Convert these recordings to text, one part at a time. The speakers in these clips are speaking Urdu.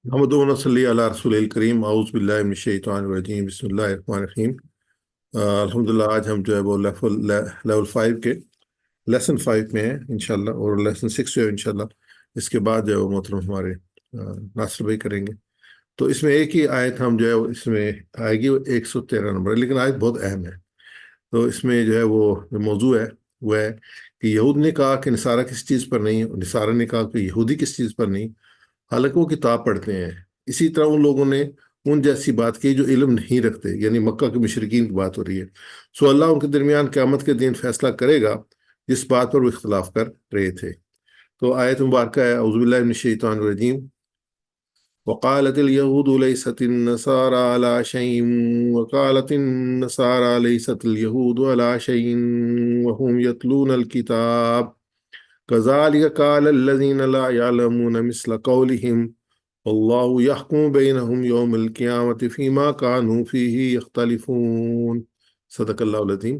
محمد و صلی علی رسول الکریم اعوذ باللہ من الشیطان الرجیم بسم اللہ الرحمن الرحیم۔ الحمدللہ آج ہم جو ہے وہ لیول 5 کے لیسن 5 میں ہیں انشاءاللہ، اور لیسن 6 جو ہے انشاءاللہ اس کے بعد جو ہے وہ محترم ہمارے ناصر بھائی کریں گے۔ تو اس میں ایک ہی آیت ہم جو ہے اس میں آئے گی، وہ 113 نمبر ہے، لیکن آیت بہت اہم ہے۔ تو اس میں جو ہے وہ جو موضوع ہے وہ ہے کہ یہود نے کہا کہ نصارہ کس چیز پر نہیں، اور نصارہ نے کہا کہ یہودی کس چیز پر نہیں، حالانکہ وہ کتاب پڑھتے ہیں۔ اسی طرح ان لوگوں نے ان جیسی بات کی جو علم نہیں رکھتے، یعنی مکہ کے مشرکین کی بات ہو رہی ہے۔ سو اللہ ان کے درمیان قیامت کے دن فیصلہ کرے گا جس بات پر وہ اختلاف کر رہے تھے۔ تو آیت مبارکہ ہے اعوذ باللہ من الشیطان الرجیم۔ وقالت اليهود ليست النصارى على شيء وقالت النصارى ليست اليهود على شيء وهم يتلون الكتاب كذلك قال الذين لا يعلمون مثل قولهم والله يحكم بينهم يوم القيامة فيما كانوا فيه يختلفون۔ صدق اللہ العظیم۔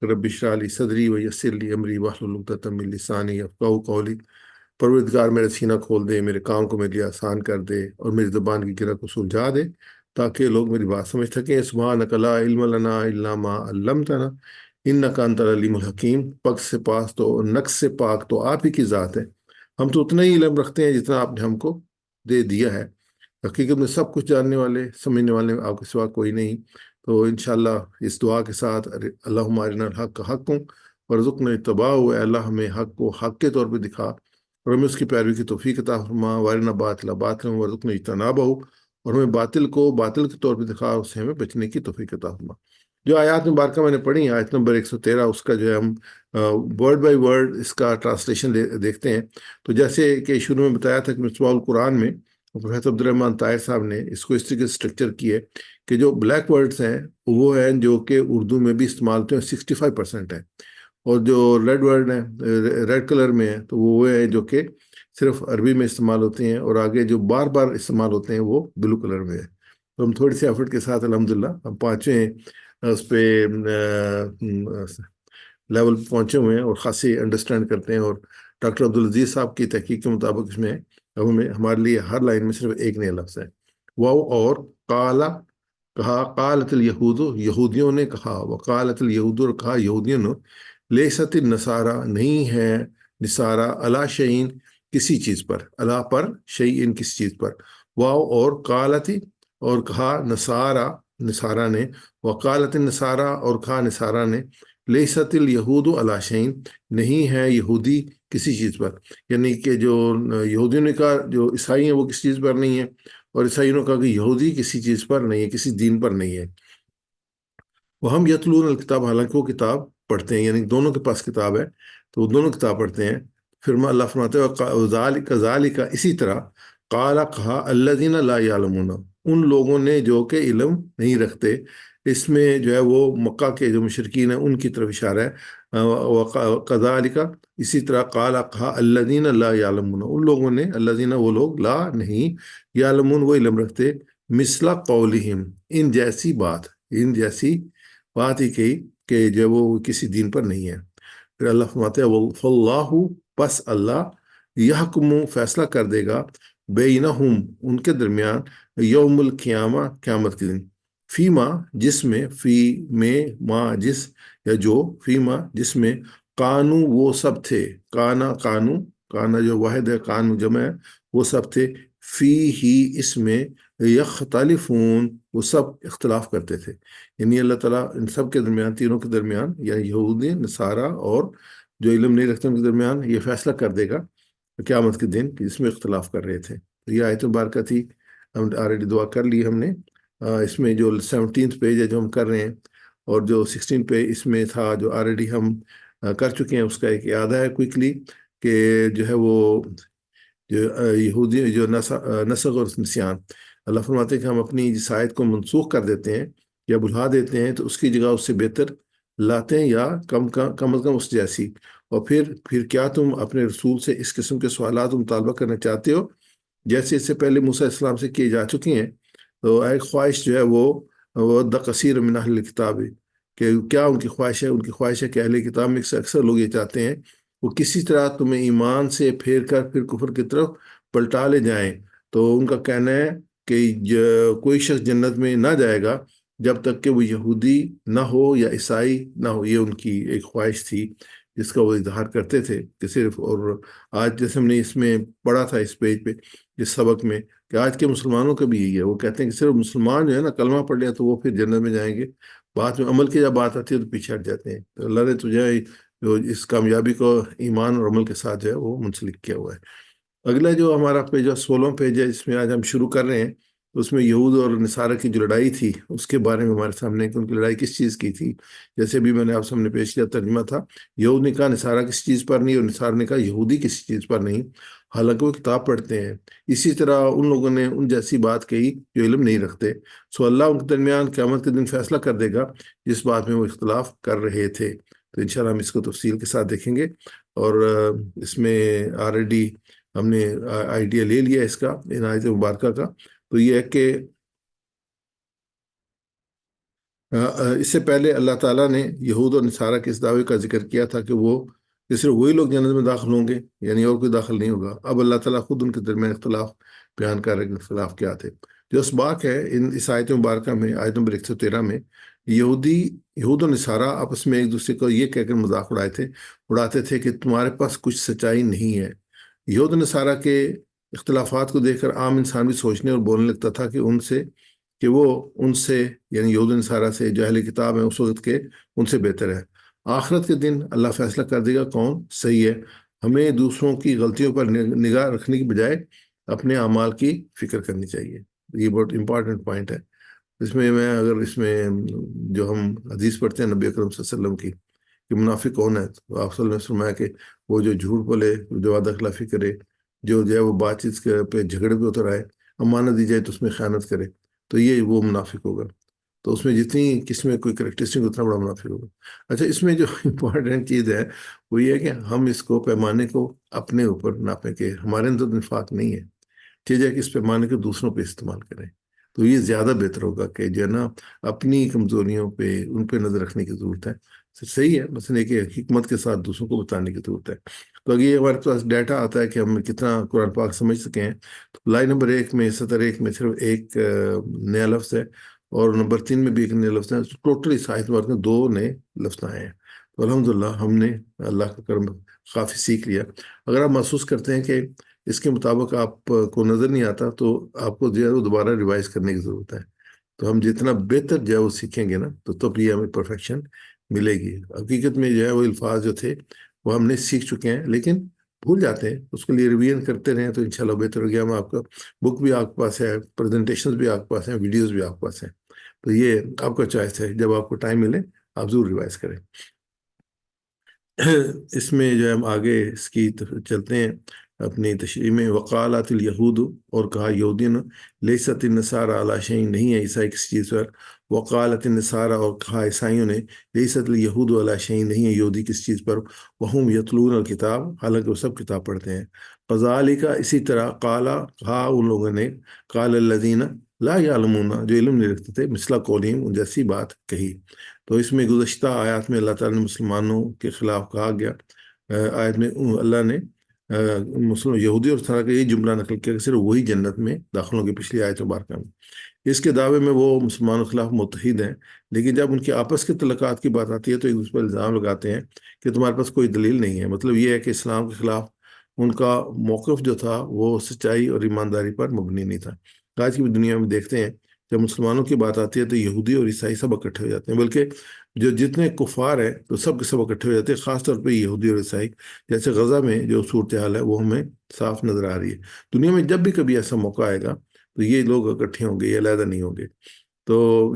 رب اشرح لي صدری ویسر لي امری واحلل عقدۃ من لسانی یفقہوا قولی۔ پروردگار میرا سینہ کھول دے، میرے کام کو میرے لیے آسان کر دے، اور میری زبان کی گرہ کو سلجھا دے تاکہ لوگ میری بات سمجھ سکیں۔ سبحانک لا علم لنا الا ما علمتنا انک انت العلیم الحکیم۔ پاک سے پاک تو نقص سے پاک تو آپ ہی کی ذات ہے، ہم تو اتنا ہی علم رکھتے ہیں جتنا آپ نے ہم کو دے دیا ہے۔ حقیقت میں سب کچھ جاننے والے سمجھنے والے آپ کے سوا کوئی نہیں۔ تو انشاءاللہ اس دعا کے ساتھ اللہم ارنا الحق حقا وارزقنا اتباعہ، اے اللہ ہمیں حق کو حق کے طور پہ دکھا اور ہمیں اس کی پیروی کی توفیق عطا فرما، وارنا باطلا باطلا وارزقنا اجتنابہ، اور ہمیں باطل کو باطل کے طور پہ دکھا، اس سے ہمیں بچنے کی توفیق عطا فرما۔ جو آیات مبارکہ میں نے پڑھی ہیں، آیت نمبر 113، اس کا جو ہے ہم ورڈ بائی ورڈ اس کا ٹرانسلیشن دیکھتے ہیں۔ تو جیسے کہ شروع میں بتایا تھا کہ مصباح القرآن میں پروفیسر عبدالرحمن طاہر صاحب نے اس کو اس طریقے سے اسٹرکچر کی ہے کہ جو بلیک ورڈز ہیں وہ ہیں جو کہ اردو میں بھی استعمال ہوتے ہیں، 65% ہیں، اور جو ریڈ ورڈ ہیں ریڈ کلر میں ہیں تو وہ ہے جو کہ صرف عربی میں استعمال ہوتے ہیں، اور آگے جو بار بار استعمال ہوتے ہیں وہ بلو کلر میں ہے۔ تو ہم تھوڑی سی ایفرٹ کے ساتھ الحمدللہ ہم پانچویں اس پہ لیول پہ پہنچے ہوئے ہیں اور خاصی انڈرسٹینڈ کرتے ہیں۔ اور ڈاکٹر عبدالعزیز صاحب کی تحقیق کے مطابق اس میں اب ہمیں ہمارے لیے ہر لائن میں صرف ایک نیا لفظ ہے، واو اور قالا، کہا قالت الیہود، یہودیوں نے کہا، وقالت الیہود، اور کہا یہودیوں نے، لیست النصارى، نہیں ہے نصارہ، علی شیئن، کسی چیز پر، علی پر، شیئن کسی چیز پر، واو اور قالت، اور کہا نصارہ، نصارہ نے، وقالت النصارى، اور کہا نصارہ نے، لیست الیہود علی شیئن، نہیں ہے یہودی کسی چیز پر، یعنی کہ جو یہودیوں نے کہا جو عیسائی ہیں وہ کسی چیز پر نہیں ہے، اور عیسائیوں نے کہا کہ یہودی کسی چیز پر نہیں ہے، کسی دین پر نہیں ہے۔ وہ ہم یتلون الکتاب، حالانکہ وہ کتاب پڑھتے ہیں، یعنی دونوں کے پاس کتاب ہے تو وہ دونوں کتاب پڑھتے ہیں۔ پھر اللہ فرماتے ہیں ذالک، اسی طرح، قال، کہا، الذین لا یعلمون، ان لوگوں نے جو کہ علم نہیں رکھتے۔ اس میں جو ہے وہ مکہ کے جو مشرکین ہیں ان کی طرف اشارہ ہے۔ کذالک، اسی طرح، قال، کہا، الذین لا یعلمون، ان لوگوں نے، الذین وہ لوگ، لا نہیں، یعلمون وہ علم رکھتے، مثل قولہم، ان جیسی بات، ان جیسی بات ہی کہی کہ جو وہ کسی دین پر نہیں ہے۔ پھر اللہ فرماتے ہیں فاللہ، پس اللہ، یحکم، فیصلہ کر دے گا، بینہم، ان کے درمیان، یوم القیامہ، قیامت کے دن، فیما، جس میں، فی میں، ما جس، یا جو، فیما جس میں، کانو وہ سب تھے، کانا کانو، کانا جو واحد ہے، کانو جمع ہے، وہ سب تھے، فی ہی اس میں، یختلفون وہ سب اختلاف کرتے تھے۔ یعنی اللہ تعالیٰ ان سب کے درمیان، تینوں کے درمیان، یا یہودی، نصارہ اور جو علم نہیں رکھتے ان کے درمیان یہ فیصلہ کر دے گا قیامت کے دن کہ جس میں اختلاف کر رہے تھے۔ تو یہ آیت مبارکہ تھی، ہم آلریڈی دعا کر لی ہم نے۔ اس میں جو 17 پیج ہے جو ہم کر رہے ہیں، اور جو 16 پیج اس میں تھا جو آلریڈی ہم کر چکے ہیں، اس کا ایک اعادہ ہے کوئکلی، کہ جو ہے وہ جو یہودی جو نسخ اور نسیان، اللہ فرماتے ہیں کہ ہم اپنی جس آیت کو منسوخ کر دیتے ہیں یا بھلا دیتے ہیں تو اس کی جگہ اس سے بہتر لاتے ہیں، یا کم از کم اس جیسی۔ اور پھر کیا تم اپنے رسول سے اس قسم کے سوالات مطالبہ کرنا چاہتے ہو جیسے اس سے پہلے موسیٰ علیہ السلام سے کیے جا چکی ہیں؟ تو ایک خواہش جو ہے وہ دا کثیر من اہل کتاب، کہ کیا ان کی خواہش ہے؟ ان کی خواہش ہے کہ اہل کتاب میں سے اکثر لوگ یہ چاہتے ہیں وہ کسی طرح تمہیں ایمان سے پھیر کر پھر کفر کی طرف پلٹا لے جائیں، تو ان کا کہنا ہے کہ کوئی شخص جنت میں نہ جائے گا جب تک کہ وہ یہودی نہ ہو یا عیسائی نہ ہو. یہ ان کی ایک خواہش تھی جس کا وہ اظہار کرتے تھے کہ صرف. اور آج جیسے ہم نے اس میں پڑھا تھا اس پیج پہ اس سبق میں کہ آج کے مسلمانوں کا بھی یہی ہے. وہ کہتے ہیں کہ صرف مسلمان جو ہے نا کلمہ پڑھ لیا تو وہ پھر جنت میں جائیں گے. بعد میں عمل کی جب بات آتی ہے تو پیچھے ہٹ جاتے ہیں. تو اللہ نے تجھے جو اس کامیابی کو ایمان اور عمل کے ساتھ جو ہے وہ منسلک کیا ہوا ہے. اگلا جو ہمارا پیج ہے 16 پیج ہے جس میں آج ہم شروع کر رہے ہیں. اس میں یہود اور نصارہ کی جو لڑائی تھی اس کے بارے میں ہمارے سامنے کہ ان کی لڑائی کس چیز کی تھی. جیسے بھی میں نے آپ سامنے پیش کیا ترجمہ تھا, یہود نے کہا نصارہ کسی چیز پر نہیں, اور نصارہ نے کہا یہودی کسی چیز پر نہیں, حالانکہ وہ کتاب پڑھتے ہیں. اسی طرح ان لوگوں نے ان جیسی بات کہی جو علم نہیں رکھتے. سو اللہ ان کے درمیان قیامت کے دن فیصلہ کر دے گا جس بات میں وہ اختلاف کر رہے تھے. تو انشاءاللہ ہم اس کو تفصیل کے ساتھ دیکھیں گے. اور اس میں آلریڈی ہم نے آئیڈیا لے لیا اس کا ان آیت مبارکہ کا. تو یہ ہے کہ اس سے پہلے اللہ تعالیٰ نے یہود اور نصارہ کے اس دعوے کا ذکر کیا تھا کہ وہ صرف وہی لوگ جنت میں داخل ہوں گے, یعنی اور کوئی داخل نہیں ہوگا. اب اللہ تعالیٰ خود ان کے درمیان اختلاف بیان کر رہے ہیں کہ اختلاف کیا تھے. جو اسباق ہے اس آیت مبارکہ میں, آیت نمبر 113 میں, یہود و نصارہ آپس میں ایک دوسرے کو یہ کہہ کر مذاق اڑاتے تھے کہ تمہارے پاس کچھ سچائی نہیں ہے. یہود و نصارہ کے اختلافات کو دیکھ کر عام انسان بھی سوچنے اور بولنے لگتا تھا کہ وہ ان سے یعنی یہود و نصارہ سے جو اہل کتاب ہیں اس وقت کے ان سے بہتر ہے. آخرت کے دن اللہ فیصلہ کر دے گا کون صحیح ہے. ہمیں دوسروں کی غلطیوں پر نگاہ رکھنے کی بجائے اپنے اعمال کی فکر کرنی چاہیے. یہ بہت امپورٹنٹ پوائنٹ ہے. اس میں اس میں جو ہم حدیث پڑھتے ہیں نبی اکرم صلی اللہ علیہ وسلم کی کہ منافق کون ہے, تو آپ صلی اللہ علیہ وسلم فرمایا کہ وہ جو جھوٹ بولے, جو وعدہ خلافی کرے, جو ہے وہ بات چیت پہ جھگڑے پہ اتر آئے, امانت دی جائے تو اس میں خیانت کرے, تو یہ وہ منافق ہوگا. تو اس میں جتنی کس میں کوئی کریکٹرسٹک اتنا بڑا منافق ہوگا. اچھا, اس میں جو امپورٹنٹ چیز ہے وہ یہ ہے کہ ہم اس کو پیمانے کو اپنے اوپر ناپیں کہ ہمارے اندر نفاق نہیں ہے, چیز ہے کہ اس پیمانے کو دوسروں پہ استعمال کریں. تو یہ زیادہ بہتر ہوگا کہ جو ہے نا اپنی کمزوریوں پہ ان پہ نظر رکھنے کی ضرورت ہے. صحیح ہے, مثلا کہ حکمت کے ساتھ دوسروں کو بتانے کی ضرورت ہے. تو اگر یہ ہمارے پاس ڈیٹا آتا ہے کہ ہم کتنا قرآن پاک سمجھ سکے ہیں, تو لائن نمبر 1 میں سطر 1 میں صرف ایک نیا لفظ ہے, اور نمبر 3 میں بھی ایک نیا لفظ ہے. ٹوٹلی سائنس میں 2 نئے لفظ آئے ہیں. تو الحمدللہ ہم نے اللہ کا کرم کافی سیکھ لیا. اگر آپ محسوس کرتے ہیں کہ اس کے مطابق آپ کو نظر نہیں آتا تو آپ کو جو ہے وہ دوبارہ ریوائز کرنے کی ضرورت ہے. تو ہم جتنا بہتر جو ہے وہ سیکھیں گے نا تو تب یہ ہمیں پرفیکشن ملے گی. حقیقت میں جو ہے وہ الفاظ جو تھے وہ ہم نے سیکھ چکے ہیں لیکن بھول جاتے ہیں. اس کے لیے ریویژن کرتے رہیں تو انشاءاللہ بہتر ہو گیا. ہم آپ کا بک بھی آپ کے پاس ہے, پریزنٹیشنز بھی آپ کے پاس ہیں, ویڈیوز بھی آپ کے پاس ہیں. تو یہ آپ کا چوائس ہے, جب آپ کو ٹائم ملے آپ ضرور ریوائز کریں. اس میں جو ہے ہم آگے اس کی چلتے ہیں اپنی تشریح میں. وقالت الیہود, اور کہا یہودیوں نے, لیست النصارى علی شیء, نہیں ہے عیسائی کسی چیز پر. وقالت النصارى, اور کہا عیسائیوں نے, لیست الیہود علی شیء, نہیں ہے یہودی کسی چیز پر. وہم یتلون الکتاب, حالانکہ وہ سب کتاب پڑھتے ہیں. کذالک, اسی طرح, کہا ان لوگوں نے, قال الذین لا یعلمون, جو علم نہیں رکھتے تھے, مثل قولہم, ان جیسی بات کہی. تو اس میں گزشتہ آیات میں اللہ تعالیٰ نے مسلمانوں کے خلاف کہا گیا. آیت میں اللہ نے مسلم یہودی اور طرح کا یہ جملہ نقل کیا کہ صرف وہی جنت میں داخل ہوں گے. پچھلی آیت مبارکہ میں اس کے دعوے میں وہ مسلمانوں کے خلاف متحد ہیں, لیکن جب ان کے آپس کے تعلقات کی بات آتی ہے تو ایک دوسرے پر الزام لگاتے ہیں کہ تمہارے پاس کوئی دلیل نہیں ہے. مطلب یہ ہے کہ اسلام کے خلاف ان کا موقف جو تھا وہ سچائی اور ایمانداری پر مبنی نہیں تھا. آج کی بھی دنیا میں دیکھتے ہیں جب مسلمانوں کی بات آتی ہے تو یہودی اور عیسائی سب اکٹھے ہو جاتے ہیں, بلکہ جو جتنے کفار ہیں تو سب کے سب اکٹھے ہو جاتے ہیں, خاص طور پہ یہودی اور عیسائی. جیسے غزہ میں جو صورتحال ہے وہ ہمیں صاف نظر آ رہی ہے. دنیا میں جب بھی کبھی ایسا موقع آئے گا تو یہ لوگ اکٹھے ہوں گے, یہ علیحدہ نہیں ہوں گے. تو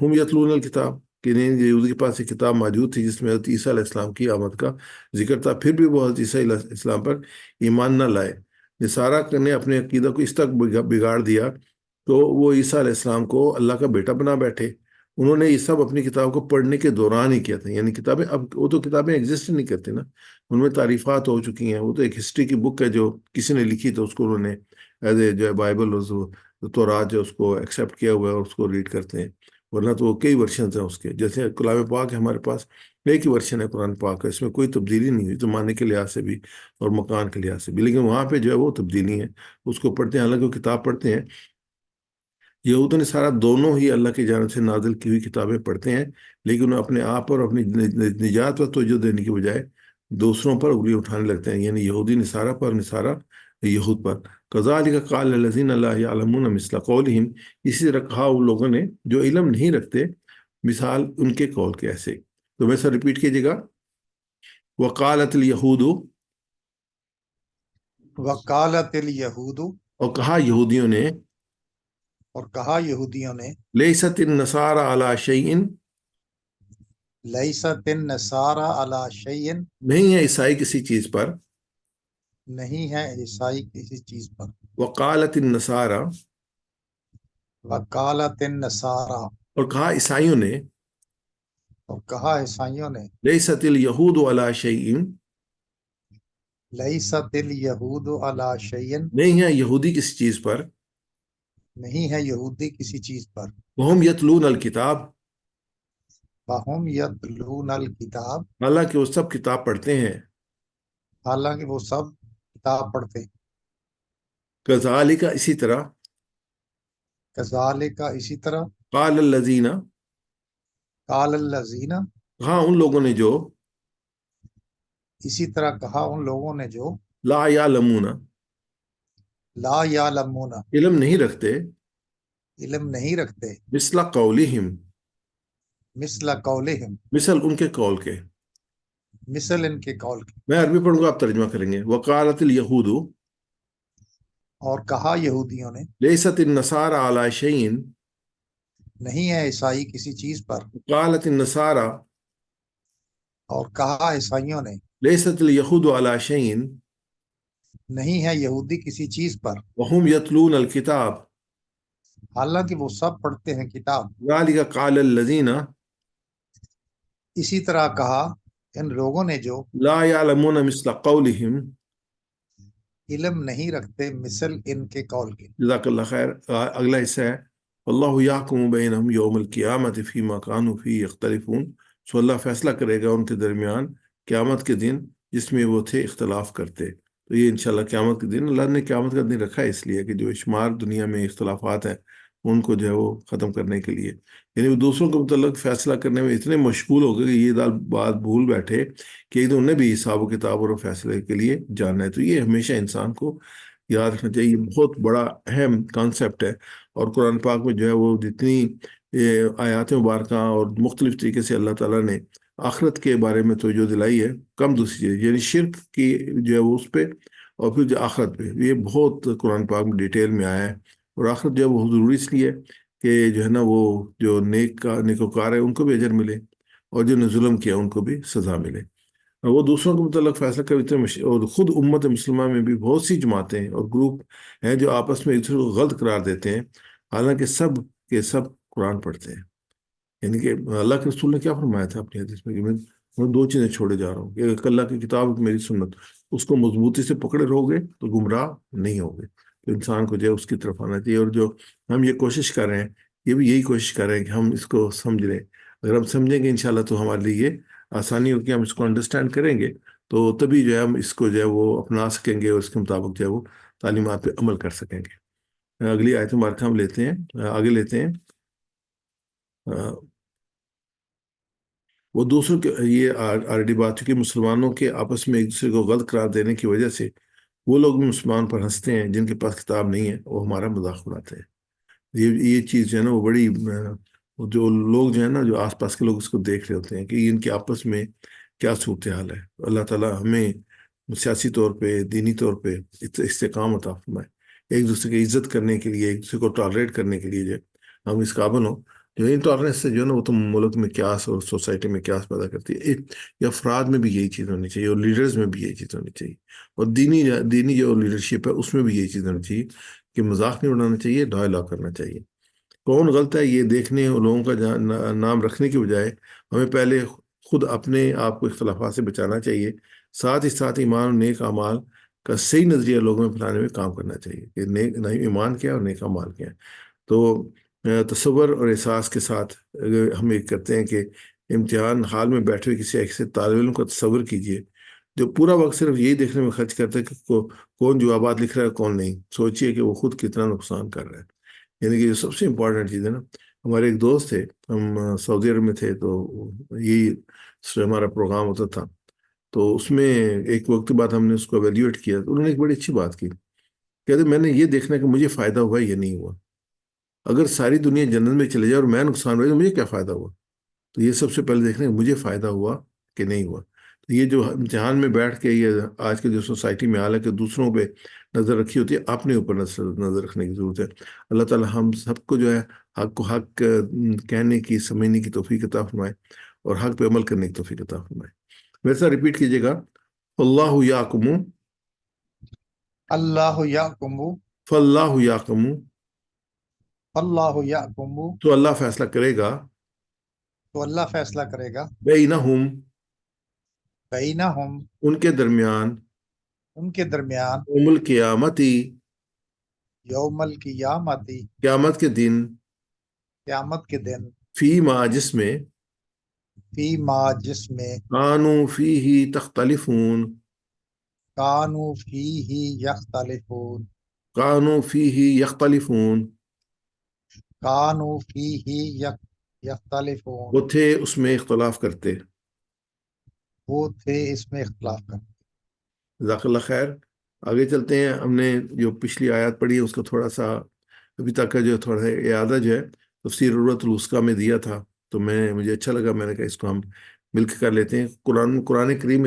ہم یتلون الکتاب, کہ یہودی کے پاس ایک کتاب موجود تھی جس میں حضرت عیسیٰ علیہ السلام کی آمد کا ذکر تھا, پھر بھی وہ حضرت عیسیٰ علیہ السلام پر ایمان نہ لائے. نصارہ نے اپنے عقیدہ کو اس تک بگاڑ دیا تو وہ عیسیٰ علیہ السلام کو اللہ کا بیٹا بنا بیٹھے. انہوں نے یہ سب اپنی کتاب کو پڑھنے کے دوران ہی کیا تھا. یعنی کتابیں, اب وہ تو کتابیں ایگزسٹ نہیں کرتی نا, ان میں تعریفات ہو چکی ہیں. وہ تو ایک ہسٹری کی بک ہے جو کسی نے لکھی, تو اس کو انہوں نے ایز اے جو ہے بائبل, تورات جو اس کو ایکسیپٹ کیا ہوا ہے اور اس کو ریڈ کرتے ہیں. ورنہ تو وہ کئی ورشنز ہیں اس کے. جیسے کلام پاک ہے ہمارے پاس، ایک ہی ورشن ہے قرآن پاک کا، اس میں کوئی تبدیلی نہیں ہوئی زمانے کے لحاظ سے بھی اور مکان کے لحاظ سے بھی. لیکن وہاں پہ جو ہے وہ تبدیلی ہے، اس کو پڑھتے ہیں، حالانکہ وہ کتاب پڑھتے ہیں. یہود و نصارہ دونوں ہی اللہ کی جانب سے نازل کی ہوئی کتابیں پڑھتے ہیں، لیکن وہ اپنے آپ پر اپنی نجات پر توجہ دینے کی بجائے دوسروں پر انگلی اٹھانے لگتے ہیں، یعنی یہودی نصارہ پر، نصارہ یہود پر. کذالک قال الذین لا یعلمون مثل قولہم، اسی طرح کہا ان لوگوں نے جو علم نہیں رکھتے مثال ان کے قول کے ایسے. تو ویسا ریپیٹ کیجیے گا. وقالت الیہود، وقالت الیہود، اور کہا یہودیوں نے، اور کہا یہودیوں نے، لیست النصارى علی شیء، لیست النصارى علی شیء، نہیں ہے عیسائی کسی چیز پر. نہیں ہے عیسائی کسی چیز پر. وقالت النصارى، وقالت النصارى، اور کہا عیسائیوں نے، اور کہا عیسائیوں نے، لیست الیہود علی شیء، لیست الیہود علی شیء، نہیں ہے یہودی کسی چیز پر. نہیں ہے یہودی کسی چیز پر. وہم یتلون الکتاب، وہم یتلون الکتاب، حالانکہ وہ سب کتاب پڑھتے ہیں. حالانکہ وہ سب کتاب پڑھتے. کذالک، اسی طرح. کذالک، اسی طرح. قال الذین، قال الذین، کہا ان لوگوں نے جو، اسی طرح کہا ان لوگوں نے جو، لا یعلمون، لا یعلمون، علم نہیں رکھتے، علم نہیں رکھتے، مثل قولہم، مثل قولہم، مثل ان کے قول کے. مثل ان کے قول کی. میں عربی پڑھوں گا، آپ ترجمہ کریں گے. وقالت الیہود، اور کہا یہودیوں نے، لیست النصارى علی شیء، نہیں ہے عیسائی کسی چیز پر. قالت النصارى، اور کہا عیسائیوں نے، لیست الیہود علی شیء، نہیں ہے یہودی کسی چیز پر، وہم یتلون الکتاب. حالانکہ وہ سب پڑھتے ہیں کتاب. ذالک قال الذین، اسی طرح کہا ان لوگوں نے جو لا یعلمون مثل قولہم. علم نہیں رکھتے مثل ان کے قول کے. جزاک اللہ خیر. اگلا حصہ ہے اللہ یحکم بینہم یوم القیامت فیما کانوا فیہ یختلفون. سو اللہ فیصلہ کرے گا ان کے درمیان قیامت کے دن جس میں وہ تھے اختلاف کرتے. تو یہ انشاءاللہ قیامت کے دن، اللہ نے قیامت کا دن رکھا ہے اس لیے کہ جو شمار دنیا میں اختلافات ہیں ان کو جو ہے وہ ختم کرنے کے لیے، یعنی وہ دوسروں کے متعلق فیصلہ کرنے میں اتنے مشغول ہو گئے کہ یہ بات بھول بیٹھے کہ انہیں بھی حساب و کتاب اور فیصلے کے لیے جاننا ہے. تو یہ ہمیشہ انسان کو یاد رکھنا چاہیے، بہت بڑا اہم کانسیپٹ ہے. اور قرآن پاک میں جو ہے وہ جتنی آیات مبارکہ اور مختلف طریقے سے اللہ تعالیٰ نے آخرت کے بارے میں توجہ دلائی ہے، کم دوسری چیز یعنی شرک کی جو ہے وہ اس پہ، اور پھر جو آخرت پہ، یہ بہت قرآن پاک میں ڈیٹیل میں آیا ہے. اور آخرت جو ہے وہ ضروری اس لیے کہ جو ہے نا وہ جو نیکوکار ہے ان کو بھی اجر ملے، اور جو نے ظلم کیا ان کو بھی سزا ملے. وہ دوسروں کے متعلق فیصلہ کر اتنے اور خود امت مسلمہ میں بھی بہت سی جماعتیں اور گروپ ہیں جو آپس میں ایک دوسرے کو غلط قرار دیتے ہیں، حالانکہ سب کے سب قرآن پڑھتے ہیں. یعنی کہ اللہ کے رسول نے کیا فرمایا تھا اپنی حدیث میں کہ میں دو چیزیں چھوڑے جا رہا ہوں، کہ ایک اللہ کی کتاب، میری سنت، اس کو مضبوطی سے پکڑے رہو گے تو گمراہ نہیں ہوگے. تو انسان کو جو ہے اس کی طرف آنا چاہیے. اور جو ہم یہ کوشش کر رہے ہیں، یہ بھی یہی کوشش کر رہے ہیں کہ ہم اس کو سمجھ لیں. اگر ہم سمجھیں گے انشاءاللہ تو ہمارے لیے یہ آسانی ہوگی، ہم اس کو انڈرسٹینڈ کریں گے تو تبھی جو ہے ہم اس کو جو ہے وہ اپنا سکیں گے، اور اس کے مطابق جو ہے وہ تعلیمات پہ عمل کر سکیں گے. اگلی آیت مبارکہ ہم لیتے ہیں، آگے لیتے ہیں. وہ دوسروں کے، یہ آلریڈی بات چکی، مسلمانوں کے آپس میں ایک دوسرے کو غلط قرار دینے کی وجہ سے وہ لوگ بھی مسلمان پر ہنستے ہیں جن کے پاس کتاب نہیں ہے، وہ ہمارا مذاق اڑاتے ہیں. یہ چیز جو ہے نا وہ بڑی، جو لوگ جو ہے نا، جو آس پاس کے لوگ اس کو دیکھ رہے ہوتے ہیں کہ ان کے آپس میں کیا صورتحال ہے. اللہ تعالیٰ ہمیں سیاسی طور پہ، دینی طور پہ استحکام عطا فرمائے، ایک دوسرے کی عزت کرنے کے لیے، ایک دوسرے کو ٹالریٹ کرنے کے لیے جو ہم اس قابل ہوں. جو انٹالرنس سے جو ہے نا وہ تو ملک میں کیاس اور سوسائٹی میں کیاس پیدا کرتی ہے. یہ افراد میں بھی یہی چیز ہونی چاہیے، اور لیڈرز میں بھی یہی چیز ہونی چاہیے، اور دینی جو لیڈرشپ ہے اس میں بھی یہی چیز ہونی چاہیے کہ مذاق نہیں اڑانا چاہیے، ڈائلاگ کرنا چاہیے. کون غلط ہے یہ دیکھنے اور لوگوں کا نام رکھنے کی بجائے ہمیں پہلے خود اپنے آپ کو اختلافات سے بچانا چاہیے. ساتھ ہی ساتھ ایمان اور نیک اعمال کا صحیح نظریہ لوگوں میں پھیلانے میں کام کرنا چاہیے کہ نیک ایمان کیا اور نیک اعمال کیا. تو تصور اور احساس کے ساتھ اگر ہم یہ کرتے ہیں کہ امتحان حال میں بیٹھے ہوئے کسی ایسے طالب علم کا تصور کیجئے جو پورا وقت صرف یہی دیکھنے میں خرچ کرتا ہے کہ کون جوابات لکھ رہا ہے کون نہیں. سوچئے کہ وہ خود کتنا نقصان کر رہا ہے. یعنی کہ یہ سب سے امپورٹنٹ چیز ہے نا. ہمارے ایک دوست تھے، ہم سعودی عرب میں تھے، تو یہی ہمارا پروگرام ہوتا تھا. تو اس میں ایک وقت کے بعد ہم نے اس کو ایویلیویٹ کیا تو انہوں نے ایک بڑی اچھی بات کی. کہتے میں نے یہ دیکھنا کہ مجھے فائدہ ہوا یا نہیں ہوا. اگر ساری دنیا جنت میں چلے جائے اور میں نقصان ہوئے تو مجھے کیا فائدہ ہوا. تو یہ سب سے پہلے دیکھنا کہ مجھے فائدہ ہوا کہ نہیں ہوا. تو یہ جو امتحان میں بیٹھ کے یہ آج کے جو سوسائٹی میں حال ہے کہ دوسروں پہ نظر رکھی ہوتی ہے، اپنے اوپر نظر رکھنے کی ضرورت ہے. اللہ تعالی ہم سب کو جو ہے حق کو حق کہنے کی، سمجھنے کی توفیق عطا فرمائے اور حق پہ عمل کرنے کی توفیق عطا فرمائے. میرے ساتھ ریپیٹ کیجیے گا: اللہ یعکم، اللہ یحکم، فاللہ یعکم، اللہ یحکم، تو اللہ فیصلہ کرے گا، تو اللہ فیصلہ کرے گا، بینہم، بینہم، ان کے درمیان، ان کے درمیان، یوم القیامتی، یوم القیامتی، قیامت کے دن، قیامت کے دن، فی ما جس میں، فی ما جس میں، کانوا فیہ تختلفون، کانوا فیہ یختلفون، کانوا فیہ یختلفون، کانوا فیہ یختلفون، وہ تھے اس میں اختلاف کرتے. وہ تھے اس میں اختلاف کرتے. جزاک اللہ خیر. آگے چلتے ہیں. ہم نے جو پچھلی آیات پڑھی ہے اس کا تھوڑا سا ابھی تک کا جو تھوڑا سا اعادہ جو ہے تفسیر عروۃ الوثقیٰ میں دیا تھا، تو مجھے اچھا لگا. میں نے کہا اس کو ہم مل کے کر لیتے ہیں. قرآن کریم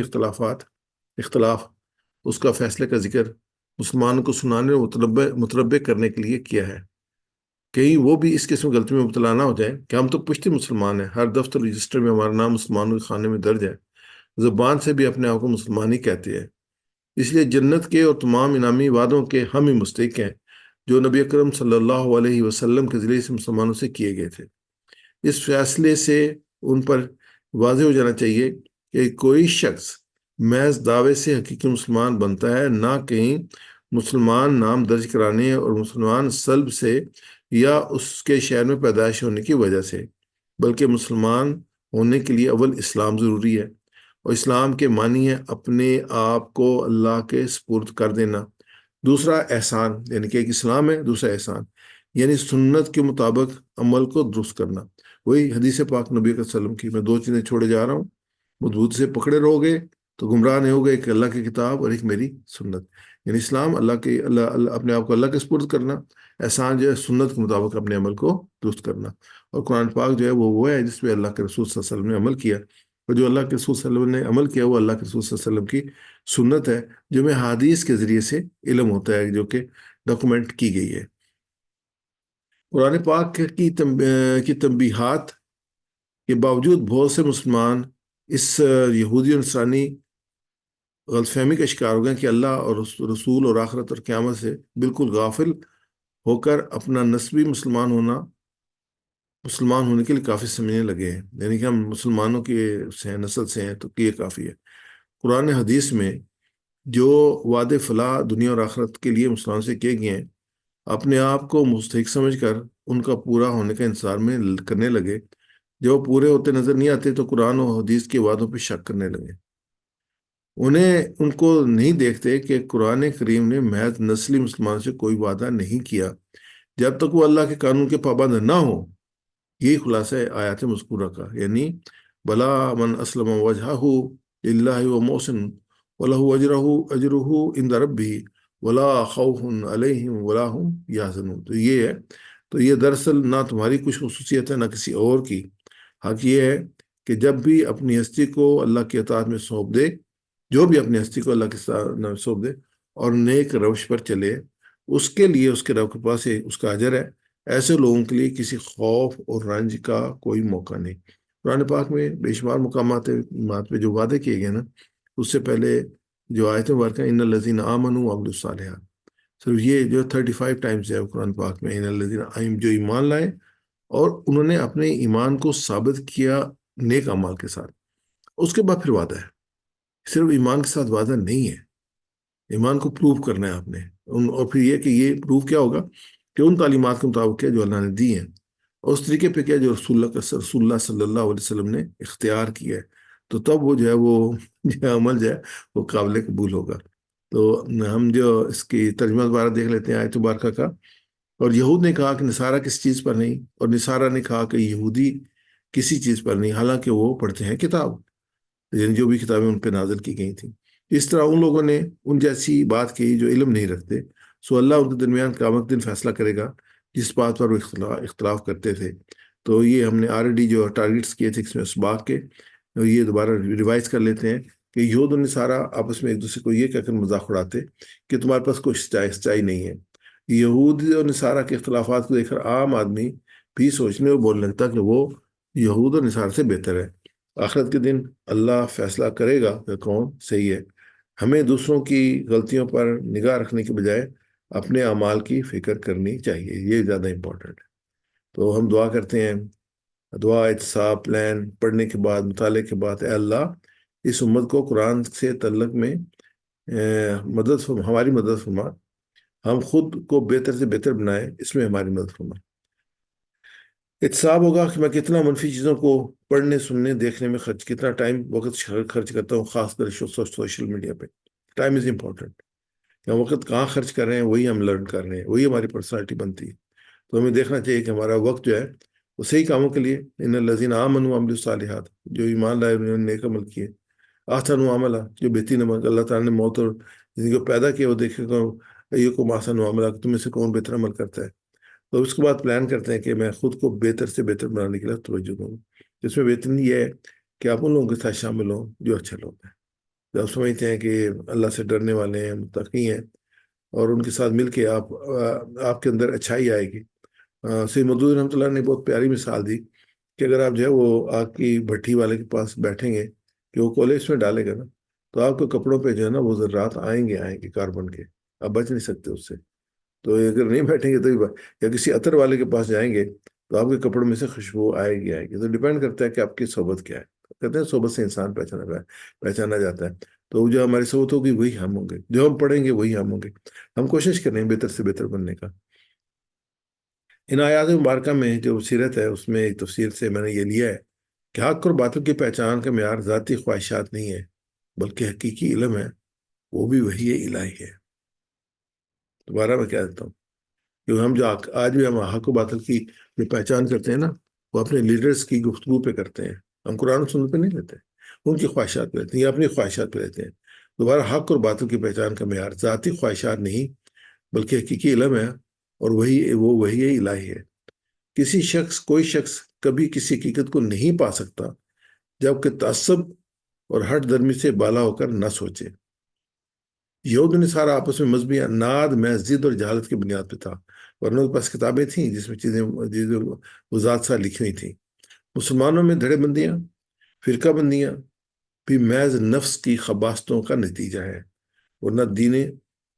اختلاف اس کا فیصلے کا ذکر مسلمانوں کو سنانے اور متنبع کرنے کے لیے کیا ہے. کہیں وہ بھی اس قسم غلطی میں مبتلا نہ ہو جائے کہ ہم تو پشتی مسلمان ہیں، ہر دفتر رجسٹر میں ہمارا نام مسلمانوں کے خانے میں درج ہے، زبان سے بھی اپنے آپ کو مسلمان ہی کہتے ہیں، اس لیے جنت کے اور تمام انعامی وعدوں کے ہم ہی مستحق ہیں جو نبی اکرم صلی اللہ علیہ وسلم کے ذریعے سے مسلمانوں سے کیے گئے تھے. اس فیصلے سے ان پر واضح ہو جانا چاہیے کہ کوئی شخص محض دعوے سے حقیقی مسلمان بنتا ہے، نہ کہیں مسلمان نام درج کرانے اور مسلمان سلب سے یا اس کے شہر میں پیدائش ہونے کی وجہ سے، بلکہ مسلمان ہونے کے لیے اول اسلام ضروری ہے، اور اسلام کے معنی ہے اپنے آپ کو اللہ کے سپرد کر دینا. دوسرا احسان، یعنی کہ ایک اسلام ہے، دوسرا احسان یعنی سنت کے مطابق عمل کو درست کرنا. وہی حدیث پاک نبی صلی اللہ علیہ وسلم کی، میں دو چیزیں چھوڑے جا رہا ہوں، مضبوط سے پکڑے رہو گے تو گمراہ نہیں ہوگے. ایک اللہ کی کتاب اور ایک میری سنت. یعنی اسلام اللہ اپنے آپ کو اللہ کے سپرد کرنا، احسان جو ہے سنت کے مطابق اپنے عمل کو درست کرنا. اور قرآن پاک جو ہے وہ ہے جس پہ اللہ کے رسول صلی اللہ علیہ وسلم نے عمل کیا، اور جو اللہ کے رسول صلی اللہ علیہ وسلم نے عمل کیا وہ اللہ کے رسول صلی اللہ علیہ وسلم کی سنت ہے، جو میں حدیث کے ذریعے سے علم ہوتا ہے، جو کہ ڈاکومنٹ کی گئی ہے. قرآن پاک کی تنبیہات کے باوجود بہت سے مسلمان اس یہودی اور نصرانی غلط فہمی کا شکار ہو گئے کہ اللہ اور رسول اور آخرت اور قیامت سے بالکل غافل ہو کر اپنا نسبی مسلمان ہونے کے لیے کافی سمجھنے لگے ہیں. یعنی کہ ہم مسلمانوں کے سے ہیں، نسل سے ہیں، تو یہ کافی ہے. قرآن حدیث میں جو وعدے فلاح دنیا اور آخرت کے لیے مسلمانوں سے کیے گئے ہیں، اپنے آپ کو مستحق سمجھ کر ان کا پورا ہونے کا انتظار میں کرنے لگے. جب پورے ہوتے نظر نہیں آتے تو قرآن و حدیث کے وعدوں پہ شک کرنے لگے. ان کو نہیں دیکھتے کہ قرآن کریم نے محض نسلی مسلمان سے کوئی وعدہ نہیں کیا جب تک وہ اللہ کے قانون کے پابند نہ ہو. یہی خلاصہ ہے آیات مذکورہ کا. یعنی بلا من اسلم وجہہ للہ و محسن ولہ اجرہ عند ربہ ولا خوف علیہم ولا ہم یحزنون. تو یہ ہے، تو یہ دراصل نہ تمہاری کچھ خصوصیت ہے نہ کسی اور کی. حق یہ ہے کہ جب بھی اپنی ہستی کو اللہ کی اطاعت میں سونپ دے، جو بھی اپنی ہستی کو اللہ کے ساتھ سونپ دے اور نیک روش پر چلے، اس کے لیے اس کے رب کے پاس اس کا اجر ہے. ایسے لوگوں کے لیے کسی خوف اور رنج کا کوئی موقع نہیں. قرآن پاک میں بے شمار مقامات پہ جو وعدے کیے گئے نا، اس سے پہلے جو آیت مبارکہ ان الذین آمنوا وعملوا الصالحات، صرف یہ جو 35 ٹائمز ہے قرآن پاک میں، ان الذین جو ایمان لائے اور انہوں نے اپنے ایمان کو ثابت کیا نیک اعمال کے ساتھ. اس کے بعد پھر وعدہ ہے. صرف ایمان کے ساتھ وعدہ نہیں ہے، ایمان کو پروف کرنا ہے آپ نے. اور پھر یہ کہ یہ پروف کیا ہوگا کہ ان تعلیمات کے مطابق کیا جو اللہ نے دی ہیں. اور اس طریقے پہ کیا جو رسول اللہ صلی اللہ علیہ وسلم نے اختیار کیا ہے، تو تب وہ جو ہے وہ جو عمل جو ہے وہ قابل قبول ہوگا۔ تو ہم جو اس کی ترجمہ دوبارہ دیکھ لیتے ہیں آیت مبارکہ کا۔ اور یہود نے کہا کہ نصارہ کس چیز پر نہیں، اور نصارہ نے کہا کہ یہودی کسی چیز پر نہیں، حالانکہ وہ پڑھتے ہیں کتاب، یعنی جو بھی کتابیں ان پہ نازل کی گئی تھیں۔ اس طرح ان لوگوں نے ان جیسی بات کی جو علم نہیں رکھتے، سو اللہ ان کے درمیان قیامت دن فیصلہ کرے گا جس بات پر وہ اختلاف کرتے تھے۔ تو یہ ہم نے آلریڈی جو ٹارگیٹس کیے تھے اس میں اسباق کے، یہ دوبارہ ریوائز کر لیتے ہیں کہ یہود و نصارہ آپس میں ایک دوسرے کو یہ کہہ کر مذاق اڑاتے کہ تمہارے پاس کوئی سچائی نہیں ہے۔ یہود اور نصارہ کے اختلافات کو دیکھ کر عام آدمی بھی سوچنے اور بولنے لگتا کہ وہ یہود اور نصارہ سے بہتر ہے۔ آخرت کے دن اللہ فیصلہ کرے گا کہ کون صحیح ہے۔ ہمیں دوسروں کی غلطیوں پر نگاہ رکھنے کے بجائے اپنے اعمال کی فکر کرنی چاہیے، یہ زیادہ امپورٹنٹ ہے۔ تو ہم دعا کرتے ہیں، دعا احتساب پلان پڑھنے کے بعد، مطالعے کے بعد، اے اللہ اس امت کو قرآن سے تعلق میں ہماری مدد فرما، ہم خود کو بہتر سے بہتر بنائیں، اس میں ہماری مدد فرما۔ احتساب ہوگا کہ میں کتنا منفی چیزوں کو پڑھنے، سننے، دیکھنے میں کتنا ٹائم وقت خرچ کرتا ہوں، خاص کر سوشل میڈیا پہ۔ ٹائم از امپورٹنٹ، ہم وقت کہاں خرچ کر رہے ہیں وہی ہم لرن کر رہے ہیں، وہی ہماری پرسنالٹی بنتی ہے۔ تو ہمیں دیکھنا چاہیے کہ ہمارا وقت جو ہے وہ صحیح کاموں کے لیے، ان الذین آمنوا وعملوا الصالحات، جو ایمان لائے انہوں نے نیک عمل کیے، احسنوا عملا، جو بہترین عمل، اللہ تعالیٰ نے موت اور زندگی کو پیدا کیا، وہ دیکھے گا ایکم احسن عملا، تم میں سے کون بہتر عمل کرتا ہے۔ تو اس کے بعد پلان کرتے ہیں کہ میں خود کو بہتر سے بہتر بنانے کے لیے توجہ دوں۔ جس میں بہترین یہ ہے کہ آپ ان لوگوں کے ساتھ شامل ہوں جو اچھے لوگ ہیں، جو آپ سمجھتے ہیں کہ اللہ سے ڈرنے والے ہیں، متقی ہیں، اور ان کے ساتھ مل کے آپ کے اندر اچھائی آئے گی۔ سید مودودی رحمۃ اللہ نے بہت پیاری مثال دی کہ اگر آپ جو ہے وہ آگ کی بھٹی والے کے پاس بیٹھیں گے کہ وہ کولے اس میں ڈالے گا نا، تو آپ کے کپڑوں پہ جو ہے نا وہ ذرات آئیں گے کاربن کے، آپ بچ نہیں سکتے اس سے۔ تو اگر نہیں بیٹھیں گے تو یا کسی عطر والے کے پاس جائیں گے تو آپ کے کپڑوں میں سے خوشبو آئے گی۔ تو ڈیپینڈ کرتا ہے کہ آپ کی صحبت کیا ہے۔ کہتے ہیں صحبت سے انسان پہچانا جاتا ہے۔ تو جو ہماری صحبت ہوگی وہی ہم ہوں گے، جو ہم پڑھیں گے وہی ہم ہوں گے۔ ہم کوشش کریں بہتر سے بہتر بننے کا۔ ان آیات مبارکہ میں جو سیرت ہے اس میں ایک تفسیر سے میں نے یہ لیا ہے کہ حق اور باطل کی پہچان کا معیار ذاتی خواہشات نہیں ہے، بلکہ حقیقی علم ہے، وہ بھی وحی الہی ہے۔ دوبارہ میں کیا دیتا ہوں کہ ہم جو آج بھی ہم حق و باطل کی جو پہچان کرتے ہیں نا، وہ اپنے لیڈرز کی گفتگو پہ کرتے ہیں، ہم قرآن و سنت پہ نہیں لیتے، ان کی خواہشات پہ لیتے ہیں یا اپنی خواہشات پہ لیتے ہیں۔ دوبارہ حق اور باطل کی پہچان کا معیار ذاتی خواہشات نہیں بلکہ حقیقی علم ہے، اور وہی الہی ہے۔ کوئی شخص کبھی کسی حقیقت کو نہیں پا سکتا جبکہ تعصب اور ہٹ درمی سے بالا ہو کر نہ سوچے۔ یہود و نصارہ آپس میں مذہبی اناد میں ضد اور جہالت کی بنیاد پہ تھا، ورنہ ان کے پاس کتابیں تھیں جس میں چیزیں وضاحت سے لکھی ہوئی تھیں۔ مسلمانوں میں دھڑے بندیاں، فرقہ بندیاں بھی محض نفس کی خباستوں کا نتیجہ ہے، ورنہ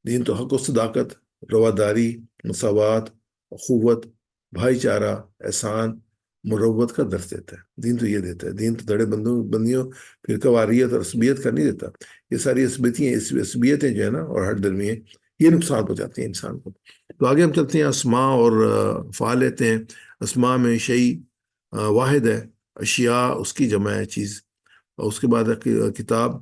دین تو حق و صداقت، رواداری، مساوات، اخوت، بھائی چارہ، احسان، مروت کا درس دیتا ہے۔ دین تو یہ دیتا ہے، دین تو دھڑے بندیوں، فرقہ واریت اور عصبیت کا نہیں دیتا۔ یہ ساری عصبیتیں جو ہے نا اور ہٹ درمی ہیں، یہ نقصان پہنچاتی ہیں انسان کو۔ تو آگے ہم چلتے ہیں، اسماء اور فعال لیتے ہیں۔ اسماء میں شیء واحد ہے، اشیاء اس کی جمع ہے چیز، اور اس کے بعد ہے کتاب،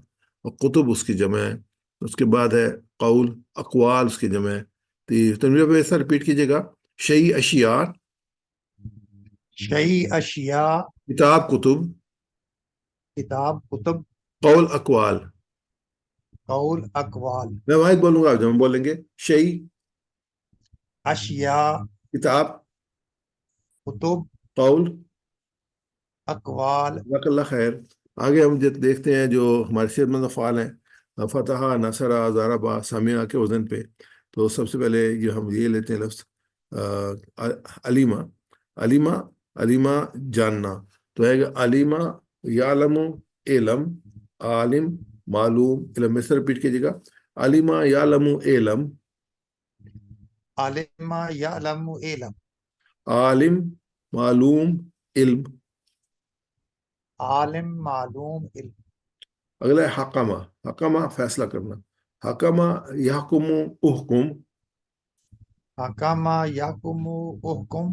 اور کتب اس کی جمع ہے، اس کے بعد ہے قول، اقوال اس کی جمع ہے۔ تو تنویر پہ ایسا ریپیٹ کیجیے گا، شیء اشیاء، شیء اشیاء، کتاب کتب، کتاب کتب، قول اقوال۔ قول اقوال۔ میں واحد بولوں گا، جب ہم بولیں گے شیء اشیاء، کتاب، کتب، قول، اقوال۔ جزاک اللہ خیر۔ آگے ہم دیکھتے ہیں جو ہمارے صحت مند افعال ہیں، فتح، نصرہ، ضربہ، سمع کے وزن پہ۔ تو سب سے پہلے جو ہم یہ لیتے ہیں لفظ علیمہ، علیمہ، علیمہ جاننا، تو ہے کہ علیمہ یعلم علم، عالم معلوم علم۔ میں سے ریپیٹ کیجیے گا، علیمہ یعلم علم، عالم یعلم علم، عالم معلوم علم۔ عالم معلوم علم۔ اگلا ہے حکمہ، حکمہ فیصلہ کرنا، حکمہ یحکم احکم، حکم یحکم احکم،